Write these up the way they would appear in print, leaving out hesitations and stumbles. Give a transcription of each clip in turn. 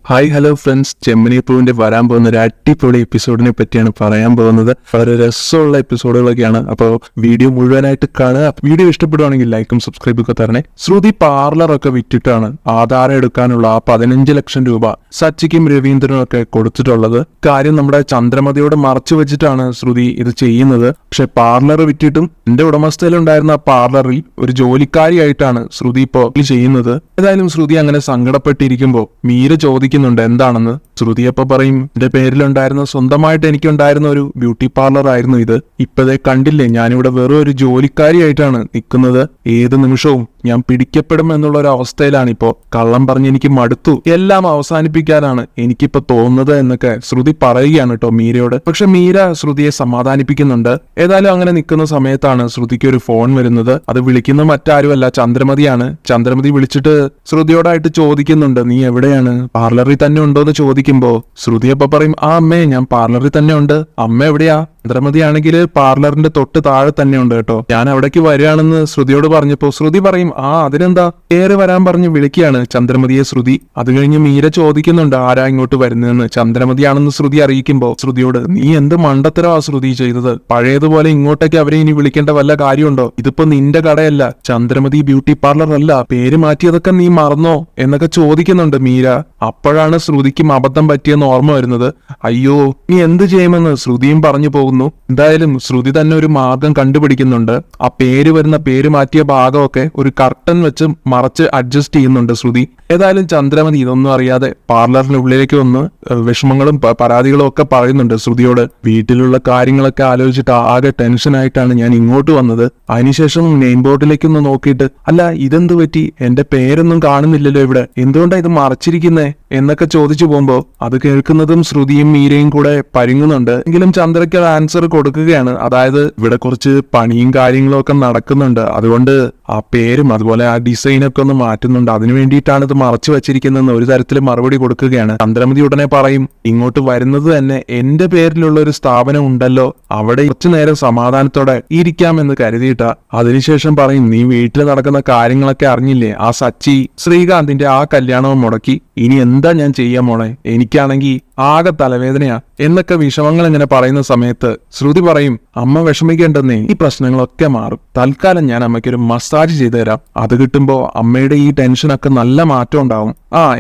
Hi hello friends, Gemini പൂവിന്റെ വരാൻ പോകുന്ന ഒരു അടിപൊളി എപ്പിസോഡിനെ പറ്റിയാണ് പറയാൻ പോകുന്നത്. വളരെ രസമുള്ള എപ്പിസോഡുകളൊക്കെയാണ്. അപ്പോൾ വീഡിയോ മുഴുവനായിട്ട് കാണുക. വീഡിയോ ഇഷ്ടപ്പെടുവാണെങ്കിൽ ലൈക്കും സബ്സ്ക്രൈബും ഒക്കെ തരണേ. ശ്രുതി പാർലറൊക്കെ വിറ്റിട്ടാണ് ആധാരം എടുക്കാനുള്ള ആ 15 ലക്ഷം രൂപ സച്ചിക്കും രവീന്ദ്രനും ഒക്കെ കൊടുത്തിട്ടുള്ളത്. കാര്യം നമ്മുടെ ചന്ദ്രമതിയോട് മറച്ചു വെച്ചിട്ടാണ് ശ്രുതി ഇത് ചെയ്യുന്നത്. പക്ഷെ പാർലർ വിറ്റിട്ടും എന്റെ ഉടമസ്ഥയിലുണ്ടായിരുന്ന ആ പാർലറിൽ ഒരു ജോലിക്കാരിയായിട്ടാണ് ശ്രുതി ഇപ്പോൾ ചെയ്യുന്നത്. ഏതായാലും ശ്രുതി അങ്ങനെ സങ്കടപ്പെട്ടിരിക്കുമ്പോൾ മീര ചോദിക്കുന്നുണ്ട് എന്താണെന്ന്. ശ്രുതി അപ്പൊ പറയും, എന്റെ പേരിലുണ്ടായിരുന്ന സ്വന്തമായിട്ട് എനിക്കുണ്ടായിരുന്ന ഒരു ബ്യൂട്ടി പാർലർ ആയിരുന്നു ഇത്. ഇപ്പതേ കണ്ടില്ലേ, ഞാനിവിടെ വെറും ഒരു ജോലിക്കാരിയായിട്ടാണ് നിൽക്കുന്നത്. ഏത് നിമിഷവും ഞാൻ പിടിക്കപ്പെടും എന്നുള്ള ഒരു അവസ്ഥയിലാണ് ഇപ്പോ. കള്ളം പറഞ്ഞ് എനിക്ക് മടുത്തു, എല്ലാം അവസാനിപ്പിക്കാനാണ് എനിക്കിപ്പോ തോന്നുന്നത് എന്നൊക്കെ ശ്രുതി പറയുകയാണ് കേട്ടോ മീരയോട്. പക്ഷെ മീര ശ്രുതിയെ സമാധാനിപ്പിക്കുന്നുണ്ട്. ഏതായാലും അങ്ങനെ നിൽക്കുന്ന സമയത്താണ് ശ്രുതിക്ക് ഒരു ഫോൺ വരുന്നത്. അത് വിളിക്കുന്ന മറ്റാരുമല്ല, ചന്ദ്രമതിയാണ്. ചന്ദ്രമതി വിളിച്ചിട്ട് ശ്രുതിയോടായിട്ട് ചോദിക്കുന്നുണ്ട്, നീ എവിടെയാണ്, പാർലറിൽ തന്നെ ഉണ്ടോ എന്ന് ചോദിക്കുമ്പോ ശ്രുതി അപ്പൊ പറയും, ആ അമ്മേ, ഞാൻ പാർലറിൽ തന്നെ ഉണ്ട്. അമ്മ എവിടെയാ? ചന്ദ്രമതി ആണെങ്കിൽ പാർലറിന്റെ തൊട്ട് താഴെ തന്നെ ഉണ്ട് കേട്ടോ. ഞാൻ അവിടേക്ക് വരികയാണെന്ന് ശ്രുതിയോട് പറഞ്ഞപ്പോ ശ്രുതി പറയും, ആ അതിനെന്താ, കയറി വരാൻ പറഞ്ഞ് വിളിക്കുകയാണ് ചന്ദ്രമതിയെ ശ്രുതി. അത് കഴിഞ്ഞ് മീര ചോദിക്കുന്നുണ്ട് ആരാ ഇങ്ങോട്ട് വരുന്നതെന്ന്. ചന്ദ്രമതിയാണെന്ന് ശ്രുതി അറിയിക്കുമ്പോ ശ്രുതിയോട്, നീ എന്ത് മണ്ടത്തരവാ ശ്രുതി ചെയ്തത്? പഴയതുപോലെ ഇങ്ങോട്ടേക്ക് അവരെ ഇനി വിളിക്കേണ്ട വല്ല കാര്യമുണ്ടോ? ഇതിപ്പോ നിന്റെ കടയല്ല, ചന്ദ്രമതി ബ്യൂട്ടി പാർലർ അല്ല, പേര് മാറ്റിയതൊക്കെ നീ മറന്നോ എന്നൊക്കെ ചോദിക്കുന്നുണ്ട് മീര. അപ്പോഴാണ് ശ്രുതിക്കും അബദ്ധം പറ്റിയെന്ന് ഓർമ്മ വരുന്നത്. അയ്യോ, നീ എന്ത് ചെയ്യുമെന്ന് ശ്രുതിയും പറഞ്ഞു പോകുന്നു. എന്തായാലും ശ്രുതി തന്നെ ഒരു മാർഗം കണ്ടുപിടിക്കുന്നുണ്ട്. ആ പേര് മാറ്റിയ ഭാഗമൊക്കെ ഒരു കർട്ടൻ വെച്ച് മറച്ച് അഡ്ജസ്റ്റ് ചെയ്യുന്നുണ്ട് ശ്രുതി. ഏതായാലും ചന്ദ്രമതി ഇതൊന്നും അറിയാതെ പാർലറിനുള്ളിലേക്ക് വന്ന് വിഷമങ്ങളും പരാതികളും ഒക്കെ പറയുന്നുണ്ട് ശ്രുതിയോട്. വീട്ടിലുള്ള കാര്യങ്ങളൊക്കെ ആലോചിച്ചിട്ട് ആകെ ടെൻഷനായിട്ടാണ് ഞാൻ ഇങ്ങോട്ട് വന്നത്. അതിനുശേഷം മെയിൻ ബോർഡിലേക്കൊന്ന് നോക്കിയിട്ട്, അല്ല ഇതെന്ത് പറ്റി, എന്റെ പേരൊന്നും കാണുന്നില്ലല്ലോ ഇവിടെ, എന്തുകൊണ്ടാ ഇത് മറച്ചിരിക്കുന്നേ എന്നൊക്കെ ചോദിച്ചു പോകുമ്പോ അത് കേൾക്കുന്നതും ശ്രുതിയും മീരയും കൂടെ പരിങ്ങുന്നുണ്ട്. എങ്കിലും ചന്ദ്രയ്ക്ക് ആൻസർ കൊടുക്കുകയാണ്. അതായത് ഇവിടെ കുറച്ച് പണിയും കാര്യങ്ങളും ഒക്കെ നടക്കുന്നുണ്ട്, അതുകൊണ്ട് ആ പേരും അതുപോലെ ആ ഡിസൈനൊക്കെ ഒന്ന് മാറ്റുന്നുണ്ട്, അതിനു വേണ്ടിയിട്ടാണ് ഇത് മറച്ചു വെച്ചിരിക്കുന്നതെന്ന് ഒരു തരത്തിൽ മറുപടി കൊടുക്കുകയാണ്. ചന്ദ്രമതി ഉടനെ പറയും, ഇങ്ങോട്ട് വരുന്നത് തന്നെ എന്റെ പേരിലുള്ള ഒരു സ്ഥാപനം ഉണ്ടല്ലോ, അവിടെ കുറച്ചു നേരം സമാധാനത്തോടെ ഇരിക്കാമെന്ന് കരുതിയിട്ടാ. അതിനുശേഷം പറയും, നീ വീട്ടിൽ നടക്കുന്ന കാര്യങ്ങളൊക്കെ അറിഞ്ഞില്ലേ, ആ സച്ചി ശ്രീകാന്തിന്റെ ആ കല്യാണവും മുടക്കി. ഇനി എന്താ ഞാൻ ചെയ്യാൻ മോളെ, എനിക്കാണെങ്കിൽ ആകെ തലവേദനയാ എന്നൊക്കെ വിഷമങ്ങൾ ഇങ്ങനെ പറയുന്ന സമയത്ത് ശ്രുതി പറയും, അമ്മ വിഷമിക്കേണ്ടെന്നേ, ഈ പ്രശ്നങ്ങളൊക്കെ മാറും. തൽക്കാലം ഞാൻ അമ്മയ്ക്കൊരു മസാജ് ചെയ്തു തരാം. അത് കിട്ടുമ്പോ അമ്മയുടെ ഈ ടെൻഷനൊക്കെ നല്ല മാറ്റം ഉണ്ടാവും.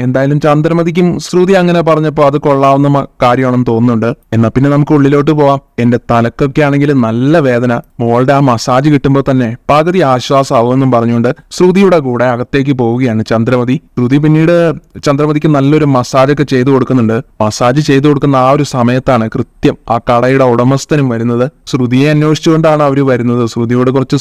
എന്തായാലും ചന്ദ്രമതിക്കും ശ്രുതി അങ്ങനെ പറഞ്ഞപ്പോ അത് കൊള്ളാവുന്ന കാര്യമാണെന്ന് തോന്നുന്നുണ്ട്. എന്നാ പിന്നെ നമുക്ക് ഉള്ളിലോട്ട് പോവാം. എന്റെ തലക്കൊക്കെ ആണെങ്കിൽ നല്ല വേദന, മോളുടെ ആ മസാജ് കിട്ടുമ്പോ തന്നെ പകുതി ആശ്വാസമാവുമെന്നും പറഞ്ഞുകൊണ്ട് ശ്രുതിയുടെ കൂടെ അകത്തേക്ക് പോവുകയാണ് ചന്ദ്രമതി. ശ്രുതി പിന്നീട് ചന്ദ്രമതിക്ക് നല്ലൊരു മസാജൊക്കെ ചെയ്തു കൊടുക്കുന്നുണ്ട്. മസാജ് ചെയ്തു കൊടുക്കുന്ന ആ ഒരു സമയത്താണ് കൃത്യം ആ കടയുടെ ഉടമസ്ഥനും വരുന്നത്. ശ്രുതിയെ അന്വേഷിച്ചുകൊണ്ടാണ് അവര് വരുന്നത്. ശ്രുതിയോട് കുറച്ച്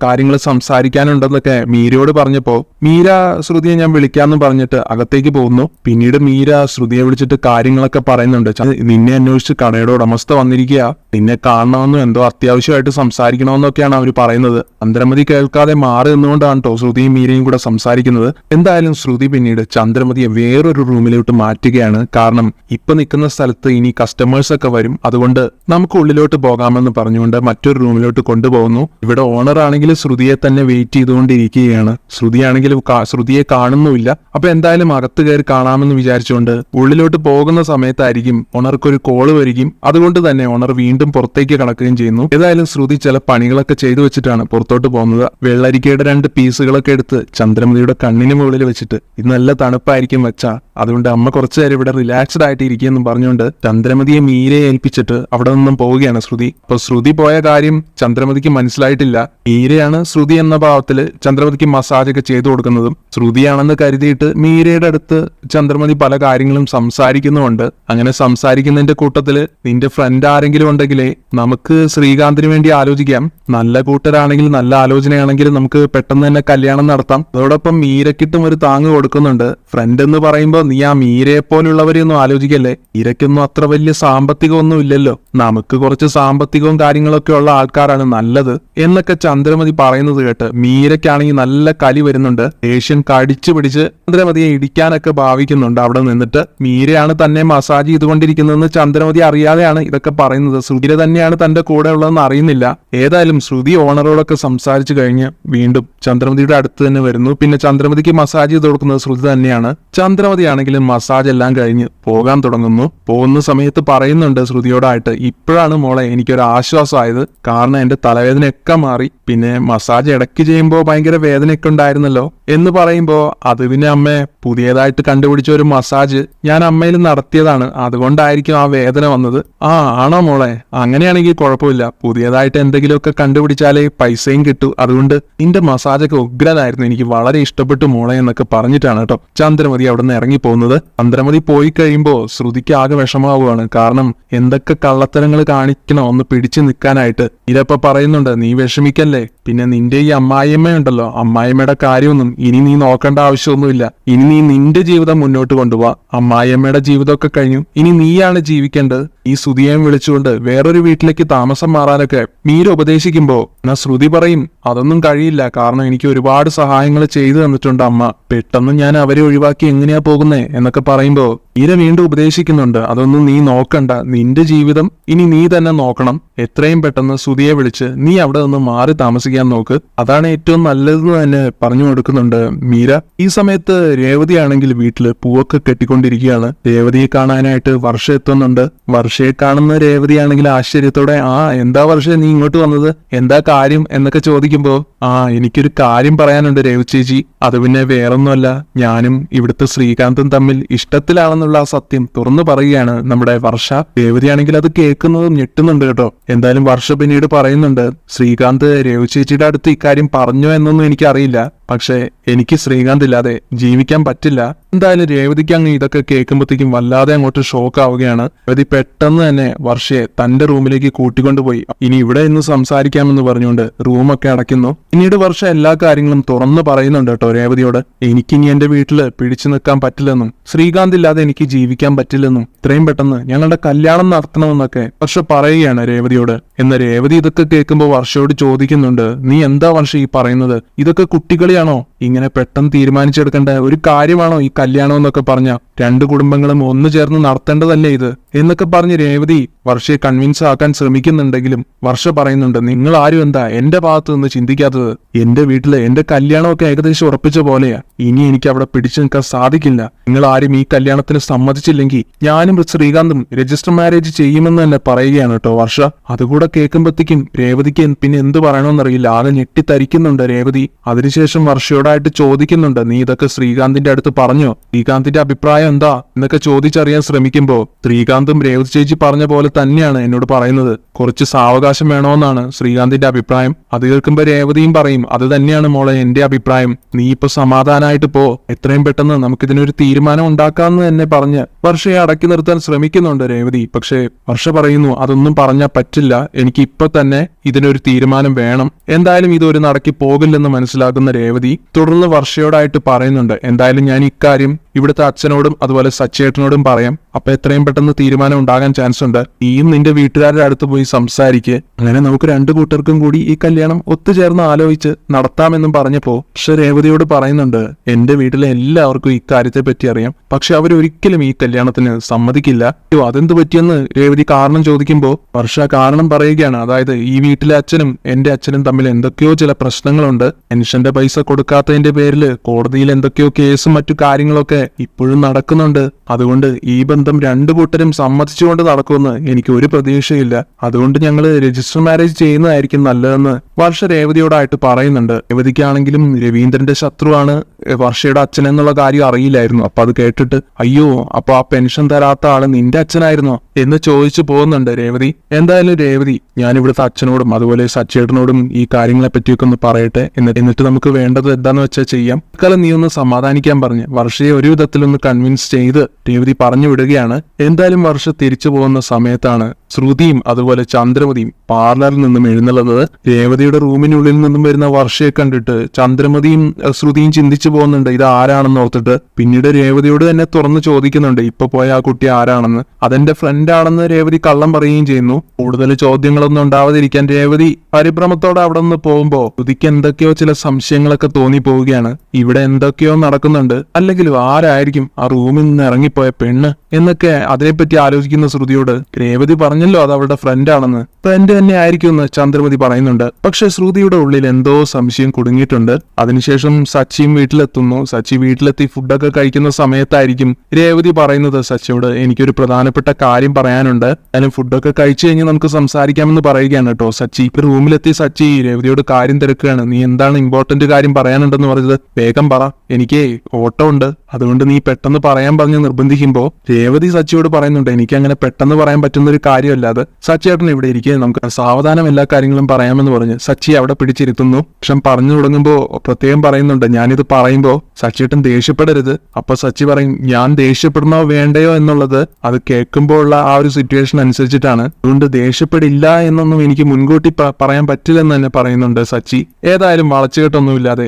കാര്യങ്ങൾ സംസാരിക്കാനുണ്ടെന്നൊക്കെ മീരയോട് പറഞ്ഞപ്പോ മീര ശ്രുതിയെ ഞാൻ വിളിക്കാമെന്ന് പറഞ്ഞിട്ട് അകത്തേക്ക് പോകുന്നു. പിന്നീട് മീര ശ്രുതിയെ വിളിച്ചിട്ട് കാര്യങ്ങളൊക്കെ പറയുന്നുണ്ട്. നിന്നെ അന്വേഷിച്ച് കടയുടെ ഉടമസ്ഥ വന്നിരിക്കുക, നിന്നെ കാണണമെന്നും എന്തോ അത്യാവശ്യമായിട്ട് സംസാരിക്കണമെന്നൊക്കെയാണ് അവർ പറയുന്നത്. ചന്ദ്രമതി കേൾക്കാതെ മാറി നിന്നുകൊണ്ടാണ് കേട്ടോ ശ്രുതിയും മീരയും കൂടെ സംസാരിക്കുന്നത്. എന്തായാലും ശ്രുതി പിന്നീട് ചന്ദ്രമതിയെ വേറൊരു റൂമിലോട്ട് മാറ്റുകയാണ്. കാരണം ഇപ്പൊ നിൽക്കുന്ന സ്ഥലത്ത് ഇനി കസ്റ്റമേഴ്സ് ഒക്കെ വരും, അതുകൊണ്ട് നമുക്ക് ഉള്ളിലോട്ട് പോകാമെന്ന് പറഞ്ഞുകൊണ്ട് മറ്റൊരു റൂമിലോട്ട് കൊണ്ടുപോകുന്നു. ഇവിടെ ഓണർ ആണെങ്കിൽ ശ്രുതിയെ തന്നെ വെയിറ്റ് ചെയ്തുകൊണ്ടിരിക്കുകയാണ്. ശ്രുതിയാണെങ്കിലും ശ്രുതിയെ കാണുന്നുമില്ല. അപ്പൊ എന്തായാലും അകത്ത് കയറി കാണാമെന്ന് വിചാരിച്ചുകൊണ്ട് ഉള്ളിലോട്ട് പോകുന്ന സമയത്തായിരിക്കും ഓണർക്കൊരു കോള് വരികയും അതുകൊണ്ട് തന്നെ ഓണർ വീണ്ടും പുറത്തേക്ക് കടക്കുകയും ചെയ്യുന്നു. ഏതായാലും ശ്രുതി ചില പണികളൊക്കെ ചെയ്തു വെച്ചിട്ടാണ് പുറത്തോട്ട് പോകുന്നത്. വെള്ളരിക്കയുടെ 2 പീസുകളൊക്കെ എടുത്ത് ചന്ദ്രമതിയുടെ കണ്ണിന് മുകളിൽ വെച്ചിട്ട്, ഇത് നല്ല തണുപ്പായിരിക്കും വെച്ചാ, അതുകൊണ്ട് അമ്മ കുറച്ചു നേരം ഇവിടെ റിലാക്സ്ഡ് ആയിട്ട് ഇരിക്കുമെന്നും പറഞ്ഞുകൊണ്ട് ചന്ദ്രമതിയെ മീരയെ ഏൽപ്പിച്ചിട്ട് അവിടെ നിന്നും പോവുകയാണ് ശ്രുതി. അപ്പൊ ശ്രുതി പോയ കാര്യം ചന്ദ്രമതിക്ക് മനസ്സിലായിട്ടില്ല. മീരയാണ് ശ്രുതി എന്ന ഭാവത്തില് ചന്ദ്രമതിക്ക് മസാജൊക്കെ ചെയ്തു കൊടുക്കുന്നതും. ശ്രുതിയാണെന്ന് കരുതിയിട്ട് മീരയുടെ അടുത്ത് ചന്ദ്രമതി പല കാര്യങ്ങളും സംസാരിക്കുന്നുമുണ്ട്. അങ്ങനെ സംസാരിക്കുന്നതിന്റെ കൂട്ടത്തില്, നിന്റെ ഫ്രണ്ട് ആരെങ്കിലും ഉണ്ടെങ്കിലേ നമുക്ക് ശ്രീകാന്തിന് വേണ്ടി ആലോചിക്കാം, നല്ല കൂട്ടരാണെങ്കിൽ നല്ല ആലോചനയാണെങ്കിൽ നമുക്ക് പെട്ടെന്ന് തന്നെ കല്യാണം നടത്താം. അതോടൊപ്പം മീരക്കിട്ടും ഒരു താങ്ങ് കൊടുക്കുന്നുണ്ട്. ഫ്രണ്ട് എന്ന് പറയുമ്പോൾ നീ ആ മീരയെ പോലുള്ളവരെയൊന്നും ആലോചിക്കല്ലേ, പോലെ ഇരയ്ക്കൊന്നും അത്ര വലിയ സാമ്പത്തികമൊന്നും ഇല്ലല്ലോ, നമുക്ക് കുറച്ച് സാമ്പത്തികവും കാര്യങ്ങളൊക്കെ ഉള്ള ആൾക്കാരാണ് നല്ലത് എന്നൊക്കെ ചന്ദ്രമതി പറയുന്നത് കേട്ട് മീരയ്ക്കാണെങ്കിൽ നല്ല കലി വരുന്നുണ്ട്. ദേഷ്യം കടിച്ചു പിടിച്ച് ചന്ദ്രമതിയെ ഇടിക്കാനൊക്കെ ഭാവിക്കുന്നുണ്ട്. അവിടെ നിന്നിട്ട് മീരയാണ് തന്നെ മസാജ് ചെയ്തുകൊണ്ടിരിക്കുന്നതെന്ന് ചന്ദ്രമതി അറിയാതെയാണ് ഇതൊക്കെ പറയുന്നത്. ശ്രുതിര തന്നെയാണ് തന്റെ കൂടെ ഉള്ളതെന്ന് അറിയുന്നില്ല. ഏതായാലും ശ്രുതി ഓണറോടൊക്കെ സംസാരിച്ചു കഴിഞ്ഞ് വീണ്ടും ചന്ദ്രമതിയുടെ അടുത്ത് തന്നെ വരുന്നു. പിന്നെ ചന്ദ്രമതിക്ക് മസാജ് ചെയ്ത് കൊടുക്കുന്നത് ശ്രുതി തന്നെയാണ്. ചന്ദ്രമതി ആണെങ്കിലും മസാജ് എല്ലാം കഴിഞ്ഞ് പോകാൻ തുടങ്ങുന്നു. പോകുന്ന സമയത്ത് പറയുന്നുണ്ട് ശ്രുതിയോടായിട്ട്, ഇപ്പോഴാണ് മോളെ എനിക്കൊരു ആശ്വാസമായത്. കാരണം എന്റെ തലവേദനയൊക്കെ മാറി. പിന്നെ മസാജ് ഇടയ്ക്ക് ചെയ്യുമ്പോൾ ഭയങ്കര വേദനയൊക്കെ ഉണ്ടായിരുന്നല്ലോ എന്ന് പറയുമ്പോ, അത് പിന്നെ അമ്മേ പുതിയതായിട്ട് കണ്ടുപിടിച്ച ഒരു മസാജ് ഞാൻ അമ്മയിൽ നടത്തിയതാണ്, അതുകൊണ്ടായിരിക്കും ആ വേദന വന്നത്. ആ ആണോ മോളെ, അങ്ങനെയാണെങ്കിൽ കുഴപ്പമില്ല. പുതിയതായിട്ട് എന്തെങ്കിലുമൊക്കെ കണ്ടുപിടിച്ചാലേ പൈസയും കിട്ടൂ. അതുകൊണ്ട് നിന്റെ മസാജൊക്കെ ഉഗ്രനായിരുന്നു, എനിക്ക് വളരെ ഇഷ്ടപ്പെട്ടു മോളെ എന്നൊക്കെ പറഞ്ഞിട്ടാണ് കേട്ടോ ചന്ദ്രമതി അവിടെ നിന്ന് ഇറങ്ങി പോകുന്നത്. ചന്ദ്രമതി പോയി കഴിയുമ്പോ ശ്രുതിക്ക് ആകെ വിഷമാവുകയാണ്. കാരണം എന്തൊക്കെ കള്ളത്തരങ്ങൾ കാണിക്കണോ ഒന്ന് പിടിച്ചു നിൽക്കാനായിട്ട്. ഇരപ്പ പറയുന്നുണ്ട്, നീ വിഷമിക്കല്ലേ, പിന്നെ നിന്റെ ഈ അമ്മായിയമ്മയുണ്ടല്ലോ, അമ്മായിയമ്മയുടെ കാര്യമൊന്നും ഇനി നീ നോക്കേണ്ട ആവശ്യമൊന്നുമില്ല. ഇനി നീ നിന്റെ ജീവിതം മുന്നോട്ട് കൊണ്ടുപോവാ. അമ്മായിയമ്മയുടെ ജീവിതമൊക്കെ കഴിഞ്ഞു, ഇനി നീയാണ് ജീവിക്കേണ്ടത്. ഈ ശ്രുതിയെയും വിളിച്ചുകൊണ്ട് വേറൊരു വീട്ടിലേക്ക് താമസം മാറാനൊക്കെ മീര ഉപദേശിക്കുമ്പോ എന്നാ ശ്രുതി പറയും, അതൊന്നും കഴിയില്ല, കാരണം എനിക്ക് ഒരുപാട് സഹായങ്ങൾ ചെയ്തു തന്നിട്ടുണ്ട് അമ്മ. പെട്ടെന്ന് ഞാൻ അവരെ ഒഴിവാക്കി എങ്ങനെയാ പോകുന്നേ എന്നൊക്കെ പറയുമ്പോ മീര വീണ്ടും ഉപദേശിക്കുന്നുണ്ട്, അതൊന്നും നീ നോക്കണ്ട, നിന്റെ ജീവിതം ഇനി നീ തന്നെ നോക്കണം. എത്രയും പെട്ടെന്ന് ശ്രുതിയെ വിളിച്ച് നീ അവിടെ നിന്ന് മാറി താമസിക്കാൻ നോക്ക്, അതാണ് ഏറ്റവും നല്ലതെന്ന് തന്നെ പറഞ്ഞു കൊടുക്കുന്നുണ്ട് മീര. ഈ സമയത്ത് രേവതി ആണെങ്കിൽ വീട്ടില് പൂവൊക്കെ കെട്ടിക്കൊണ്ടിരിക്കുകയാണ്. രേവതിയെ കാണാനായിട്ട് വർഷ എത്തുന്നുണ്ട്. വർഷയെ കാണുന്ന രേവതി ആണെങ്കിൽ ആശ്ചര്യത്തോടെ, ആ എന്താ വർഷ നീ ഇങ്ങോട്ട് വന്നത്, എന്താ കാര്യം എന്നൊക്കെ ചോദിക്കുമ്പോ, ആ എനിക്കൊരു കാര്യം പറയാനുണ്ട് രേവതി ചേച്ചി. അത് പിന്നെ വേറൊന്നുമല്ല, ഞാനും ഇവിടുത്തെ ശ്രീകാന്തും തമ്മിൽ ഇഷ്ടത്തിലാണെന്നുള്ള ആ സത്യം തുറന്നു പറയുകയാണ് നമ്മുടെ വർഷ. രേവതിയാണെങ്കിൽ അത് കേൾക്കുന്നതും ഞെട്ടുന്നുണ്ട് കേട്ടോ. എന്തായാലും വർഷ പിന്നീട് പറയുന്നുണ്ട്, ശ്രീകാന്ത് രേവതി ചേച്ചിയുടെ അടുത്ത് ഇക്കാര്യം പറഞ്ഞോ എന്നൊന്നും എനിക്കറിയില്ല, പക്ഷെ എനിക്ക് ശ്രീകാന്ത് ഇല്ലാതെ ജീവിക്കാൻ പറ്റില്ല. എന്തായാലും രേവതിക്ക് അങ്ങ് ഇതൊക്കെ കേൾക്കുമ്പോഴത്തേക്കും വല്ലാതെ അങ്ങോട്ട് ഷോക്ക് ആവുകയാണ്. രേവതി പെട്ടെന്ന് തന്നെ വർഷയെ തന്റെ റൂമിലേക്ക് കൂട്ടിക്കൊണ്ടുപോയി ഇനി ഇവിടെ ഇന്ന് സംസാരിക്കാമെന്ന് പറഞ്ഞുകൊണ്ട് റൂമൊക്കെ അടയ്ക്കുന്നു. പിന്നീട് വർഷ എല്ലാ കാര്യങ്ങളും തുറന്നു പറയുന്നുണ്ട് കേട്ടോ രേവതിയോട്. എനിക്കിനി എന്റെ വീട്ടില് പിടിച്ചു നിൽക്കാൻ പറ്റില്ലെന്നും ശ്രീകാന്ത് ഇല്ലാതെ എനിക്ക് ജീവിക്കാൻ പറ്റില്ലെന്നും ഇത്രയും പെട്ടെന്ന് ഞങ്ങളുടെ കല്യാണം നടത്തണമെന്നൊക്കെ വർഷ പറയുകയാണ് രേവതിയോട്. എന്ന രേവതി ഇതൊക്കെ കേൾക്കുമ്പോൾ വർഷയോട് ചോദിക്കുന്നുണ്ട്, നീ എന്താ വർഷ ഈ പറയുന്നത്, ഇതൊക്കെ കുട്ടികളിയാണോ, ഇങ്ങനെ പെട്ടെന്ന് തീരുമാനിച്ചെടുക്കേണ്ട ഒരു കാര്യമാണോ ഈ കല്യാണം എന്നൊക്കെ പറഞ്ഞ രണ്ടു കുടുംബങ്ങളും ഒന്നു ചേർന്ന് നടത്തേണ്ടതല്ലേ ഇത് എന്നൊക്കെ പറഞ്ഞ് രേവതി വർഷയെ കൺവിൻസ് ആക്കാൻ ശ്രമിക്കുന്നുണ്ടെങ്കിലും വർഷ പറയുന്നുണ്ട്, നിങ്ങൾ ആരും എന്താ എന്റെ ഭാഗത്ത് നിന്ന് ചിന്തിക്കാത്തത്, എന്റെ വീട്ടില് എന്റെ കല്യാണമൊക്കെ ഏകദേശം ഉറപ്പിച്ച പോലെയാ, ഇനി എനിക്ക് അവിടെ പിടിച്ചു നിൽക്കാൻ സാധിക്കില്ല. നിങ്ങൾ ആരും ഈ കല്യാണത്തിന് സമ്മതിച്ചില്ലെങ്കിൽ ഞാനും ശ്രീകാന്തും രജിസ്റ്റർ മാരേജ് ചെയ്യുമെന്ന് തന്നെ പറയുകയാണ് കേട്ടോ വർഷ. അതുകൂടെ കേൾക്കുമ്പോഴത്തേക്കും രേവതിക്ക് പിന്നെ എന്ത് പറയണമെന്നറിയില്ല, ആകെ ഞെട്ടിത്തരിക്കുന്നുണ്ട് രേവതി. അതിനുശേഷം വർഷയോടായിട്ട് ചോദിക്കുന്നുണ്ട്, നീ ഇതൊക്കെ ശ്രീകാന്തിന്റെ അടുത്ത് പറഞ്ഞോ, ശ്രീകാന്തിന്റെ അഭിപ്രായം എന്താ എന്നൊക്കെ ചോദിച്ചറിയാൻ ശ്രമിക്കുമ്പോ ശ്രീകാന്തും രേവതി ചേച്ചി പറഞ്ഞ പോലെ തന്നെയാണ് എന്നോട് പറയുന്നത്, കുറച്ച് സാവകാശം വേണോന്നാണ് ശ്രീകാന്തിന്റെ അഭിപ്രായം. അത് കേൾക്കുമ്പോ രേവതിയും പറയും, അത് തന്നെയാണ് മോളെ എന്റെ അഭിപ്രായം, നീ ഇപ്പൊ സമാധാനായിട്ട് പോ, എത്രയും പെട്ടെന്ന് നമുക്കിതിനൊരു തീരുമാനം ഉണ്ടാക്കാമെന്ന് തന്നെ പറഞ്ഞ് വർഷയെ അടക്കി നിർത്താൻ ശ്രമിക്കുന്നുണ്ട് രേവതി. പക്ഷേ വർഷ പറയുന്നു, അതൊന്നും പറഞ്ഞാൽ പറ്റില്ല, എനിക്ക് ഇപ്പൊ തന്നെ ഇതിനൊരു തീരുമാനം വേണം. എന്തായാലും ഇതൊരു നടക്കി പോകില്ലെന്ന് മനസ്സിലാക്കുന്ന രേവതി തുടർന്ന് വർഷയോടായിട്ട് പറയുന്നുണ്ട്, എന്തായാലും ഞാൻ ഇക്കാര്യം ഇവിടുത്തെ അച്ഛനോടും അതുപോലെ സച്ചേട്ടനോടും പറയാം, അപ്പൊ എത്രയും പെട്ടെന്ന് തീരുമാനം ഉണ്ടാകാൻ ചാൻസ് ഉണ്ട്. നീയും നിന്റെ വീട്ടുകാരുടെ അടുത്ത് പോയി സംസാരിക്ക്, അങ്ങനെ നമുക്ക് രണ്ടു കൂട്ടർക്കും കൂടി ഈ കല്യാണം ഒത്തുചേർന്ന് ആലോചിച്ച് നടത്താമെന്നും പറഞ്ഞപ്പോ പക്ഷെ രേവതിയോട് പറയുന്നുണ്ട്, എന്റെ വീട്ടിലെ എല്ലാവർക്കും ഇക്കാര്യത്തെ പറ്റി അറിയാം, പക്ഷെ അവരൊരിക്കലും ഈ കല്യാണത്തിന് സമ്മതിക്കില്ല. അതെന്ത് പറ്റിയെന്ന് രേവതി കാരണം ചോദിക്കുമ്പോ വർഷ കാരണം പറയുകയാണ്, അതായത് ഈ വീട്ടിലെ അച്ഛനും എന്റെ അച്ഛനും തമ്മിൽ എന്തൊക്കെയോ ചില പ്രശ്നങ്ങളുണ്ട്, പെൻഷന്റെ പൈസ കൊടുക്കാത്തതിന്റെ പേരിൽ കോടതിയിൽ എന്തൊക്കെയോ കേസും മറ്റു കാര്യങ്ങളൊക്കെ ഇപ്പോഴും നടക്കുന്നുണ്ട്. അതുകൊണ്ട് ഈ ബന്ധം രണ്ടു കൂട്ടരും സമ്മതിച്ചുകൊണ്ട് നടക്കുമെന്ന് എനിക്ക് ഒരു പ്രതീക്ഷയില്ല. അതുകൊണ്ട് ഞങ്ങൾ രജിസ്റ്റർ മാരേജ് ചെയ്യുന്നതായിരിക്കും നല്ലതെന്ന് വർഷ രേവതിയോടായിട്ട് പറയുന്നുണ്ട്. രേവതിക്കാണെങ്കിലും രവീന്ദ്രന്റെ ശത്രുവാണ് വർഷയുടെ അച്ഛൻ എന്നുള്ള കാര്യം അറിയില്ലായിരുന്നു. അപ്പൊ അത് കേട്ടിട്ട് അയ്യോ, അപ്പൊ ആ പെൻഷൻ തരാത്ത ആള് നിന്റെ അച്ഛനായിരുന്നോ എന്ന് ചോദിച്ചു പോകുന്നുണ്ട് രേവതി. എന്തായാലും രേവതി, ഞാൻ ഇവിടുത്തെ അച്ഛനോടും അതുപോലെ സച്ചേട്ടനോടും ഈ കാര്യങ്ങളെ പറ്റിയൊക്കെ ഒന്ന് പറയട്ടെ, എന്നിട്ട് നമുക്ക് വേണ്ടത് എന്താന്ന് വെച്ചാൽ ചെയ്യാം. ഇക്കാലം നീ ഒന്ന് സമാധാനിക്കാൻ പറഞ്ഞ് വർഷയെ ഒരു വിധത്തിലൊന്ന് കൺവിൻസ് ചെയ്ത് രേവതി പറഞ്ഞു വിടുകയാണ്. എന്തായാലും വർഷ തിരിച്ചു പോകുന്ന സമയത്താണ് ശ്രുതിയും അതുപോലെ ചന്ദ്രമതിയും പാർലറിൽ നിന്നും എഴുന്നള്ളുന്നത്. രേവതിയുടെ റൂമിനുള്ളിൽ നിന്നും വരുന്ന വർഷയെ കണ്ടിട്ട് ചന്ദ്രമതിയും ശ്രുതിയും ചിന്തിച്ചു പോകുന്നുണ്ട് ഇത് ആരാണെന്ന് ഓർത്തിട്ട്. പിന്നീട് രേവതിയോട് തന്നെ തുറന്നു ചോദിക്കുന്നുണ്ട് ഇപ്പൊ പോയ ആ കുട്ടി ആരാണെന്ന്. അതെന്റെ ഫ്രണ്ട് ആണെന്ന് രേവതി കള്ളം പറയുകയും ചെയ്യുന്നു. കൂടുതൽ ചോദ്യങ്ങളൊന്നും ഉണ്ടാവാതിരിക്കാൻ രേവതി പരിഭ്രമത്തോടെ അവിടെ നിന്ന് പോകുമ്പോ ശ്രുതിക്ക് എന്തൊക്കെയോ ചില സംശയങ്ങളൊക്കെ തോന്നി പോവുകയാണ്. ഇവിടെ എന്തൊക്കെയോ നടക്കുന്നുണ്ട്, അല്ലെങ്കിലും ആരായിരിക്കും ആ റൂമിൽ നിന്ന് ഇറങ്ങിപ്പോയ പെണ്ണ് എന്നൊക്കെ അതിനെപ്പറ്റി ആലോചിക്കുന്ന ശ്രുതിയോട് രേവതി പറഞ്ഞല്ലോ അത് അവളുടെ ഫ്രണ്ട് ആണെന്ന്. ഫ്രണ്ട് തന്നെ ആയിരിക്കും എന്ന് ചന്ദ്രമതി പറയുന്നുണ്ട്. പക്ഷെ ശ്രുതിയുടെ ഉള്ളിൽ എന്തോ സംശയം കുടുങ്ങിയിട്ടുണ്ട്. അതിനുശേഷം സച്ചിയും വീട്ടിലെത്തുന്നു. സച്ചി വീട്ടിലെത്തി ഫുഡൊക്കെ കഴിക്കുന്ന സമയത്തായിരിക്കും രേവതി പറയുന്നത് സച്ചിയോട് എനിക്കൊരു പ്രധാനപ്പെട്ട കാര്യം പറയാനുണ്ട്, അതിന് ഫുഡൊക്കെ കഴിച്ചു കഴിഞ്ഞ് നമുക്ക് സംസാരിക്കാമെന്ന് പറയുകയാണ് കേട്ടോ. സച്ചി റൂമിലെത്തി സച്ചി രേവതിയോട് കാര്യം തിരക്കുകയാണ്. നീ എന്താണ് ഇമ്പോർട്ടന്റ് കാര്യം പറയാനുണ്ടെന്ന് പറഞ്ഞത്, വേഗം പറ, എനിക്ക് ഓട്ടം ഉണ്ട്, അതുകൊണ്ട് നീ പെട്ടെന്ന് പറയാൻ പറഞ്ഞ് നിർബന്ധിക്കുമ്പോ രേവതി സച്ചിയോട് പറയുന്നുണ്ട് എനിക്ക് അങ്ങനെ പെട്ടെന്ന് പറയാൻ പറ്റുന്ന ഒരു കാര്യമല്ല അത്. സച്ചിയേട്ടൻ ഇവിടെ ഇരിക്കുക, നമുക്ക് സാവധാനം എല്ലാ കാര്യങ്ങളും പറയാമെന്ന് പറഞ്ഞ് സച്ചി അവിടെ പിടിച്ചിരുത്തുന്നു. പക്ഷെ പറഞ്ഞു തുടങ്ങുമ്പോ പ്രത്യേകം പറയുന്നുണ്ട് ഞാനിത് പറയുമ്പോ സച്ചിയേട്ടൻ ദേഷ്യപ്പെടരുത്. അപ്പൊ സച്ചി പറയും ഞാൻ ദേഷ്യപ്പെടണോ വേണ്ടയോ എന്നുള്ളത് അത് കേൾക്കുമ്പോൾ ഉള്ള ആ ഒരു സിറ്റുവേഷൻ അനുസരിച്ചിട്ടാണ്, അതുകൊണ്ട് ദേഷ്യപ്പെടില്ല എന്നൊന്നും എനിക്ക് മുൻകൂട്ടി പറയാൻ പറ്റില്ലെന്ന് തന്നെ പറയുന്നുണ്ട് സച്ചി. ഏതായാലും വളച്ചുകെട്ടൊന്നുമില്ലാതെ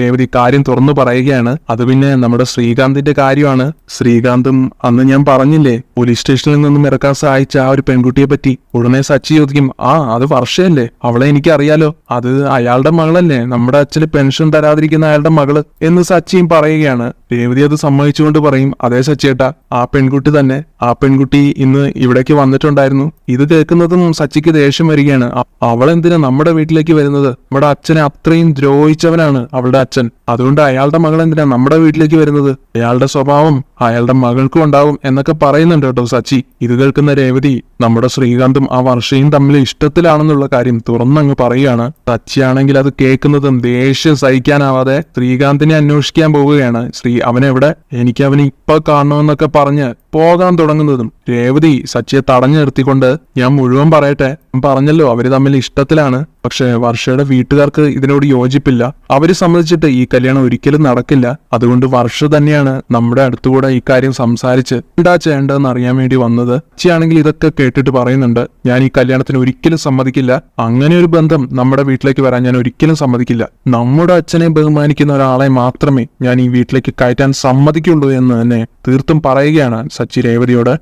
രേവതി കാര്യം തുറന്നു പറയുകയാണ്. അത് പിന്നെ നമ്മുടെ ശ്രീകാന്തിന്റെ കാര്യമാണ്. ശ്രീകാന്തും അന്ന് ഞാൻ പറഞ്ഞില്ലേ പോലീസ് സ്റ്റേഷനിൽ നിന്നും ഇറക്കാൻ സഹായിച്ച ആ ഒരു പെൺകുട്ടിയെ പറ്റി. ഉടനെ സച്ചി ചോദിക്കും അത് വർഷയല്ലേ, അവളെ എനിക്ക് അറിയാലോ, അത് അയാളുടെ മകളല്ലേ, നമ്മുടെ അച്ഛന് പെൻഷൻ തരാതിരിക്കുന്ന അയാളുടെ മകള് എന്ന് സച്ചിയും പറയുകയാണ്. രേവതി അത് സമ്മതിച്ചുകൊണ്ട് പറയും അതെ സച്ചിയേട്ടാ, ആ പെൺകുട്ടി തന്നെ, ആ പെൺകുട്ടി ഇന്ന് ഇവിടേക്ക് വന്നിട്ടുണ്ടായിരുന്നു. ഇത് കേൾക്കുന്നതും സച്ചിക്ക് ദേഷ്യം വരികയാണ്. അവളെന്തിനാ നമ്മുടെ വീട്ടിലേക്ക് വരുന്നത്, നമ്മുടെ അച്ഛനെ അത്രയും ദ്രോഹിച്ചവനാണ് അവളുടെ അച്ഛൻ, അതുകൊണ്ട് അയാളുടെ മകൾ എന്തിനാ നമ്മുടെ വീട്ടിലേക്ക് വരുന്നത്, അയാളുടെ സ്വഭാവം അയാളുടെ മകൾക്കും ഉണ്ടാവും എന്നൊക്കെ പറയുന്നുണ്ട് കേട്ടോ സച്ചി. ഇത് കേൾക്കുന്ന രേവതി നമ്മുടെ ശ്രീകാന്തും ആ വർഷയും തമ്മിൽ ഇഷ്ടത്തിലാണെന്നുള്ള കാര്യം തുറന്നങ്ങ് പറയുകയാണ്. സച്ചിയാണെങ്കിൽ അത് കേൾക്കുന്നതും ദേഷ്യം സഹിക്കാനാവാതെ ശ്രീകാന്തിനെ അന്വേഷിക്കാൻ പോവുകയാണ്. അവനെവിടെ, എനിക്ക് അവനെ ഇപ്പൊ കാണണമെന്നൊക്കെ പറഞ്ഞ് പോകാൻ തുടങ്ങുന്നതും രേവതി സച്ചിയെ തടഞ്ഞു നിർത്തിക്കൊണ്ട് ഞാൻ മുഴുവൻ പറയട്ടെ, പറഞ്ഞല്ലോ അവര് തമ്മിൽ ഇഷ്ടത്തിലാണ്, പക്ഷെ വർഷയുടെ വീട്ടുകാർക്ക് ഇതിനോട് യോജിപ്പില്ല, അവര് സമ്മതിച്ചിട്ട് ഈ കല്യാണം ഒരിക്കലും നടക്കില്ല, അതുകൊണ്ട് വർഷ തന്നെയാണ് നമ്മുടെ അടുത്തുകൂടെ ഈ കാര്യം സംസാരിച്ച് എന്താ ചെയ്യേണ്ടതെന്ന് അറിയാൻ വേണ്ടി വന്നത്. സച്ചിയാണെങ്കിൽ ഇതൊക്കെ കേട്ടിട്ട് പറയുന്നുണ്ട് ഞാൻ ഈ കല്യാണത്തിന് ഒരിക്കലും സമ്മതിക്കില്ല, അങ്ങനെ ഒരു ബന്ധം നമ്മുടെ വീട്ടിലേക്ക് വരാൻ ഞാൻ ഒരിക്കലും സമ്മതിക്കില്ല, നമ്മുടെ അച്ഛനെ ബഹുമാനിക്കുന്ന ഒരാളെ മാത്രമേ ഞാൻ ഈ വീട്ടിലേക്ക് കയറ്റാൻ സമ്മതിക്കുള്ളൂ എന്ന് തന്നെ തീർത്തും പറയുകയാണ് സച്ചി രേവതിയോട്.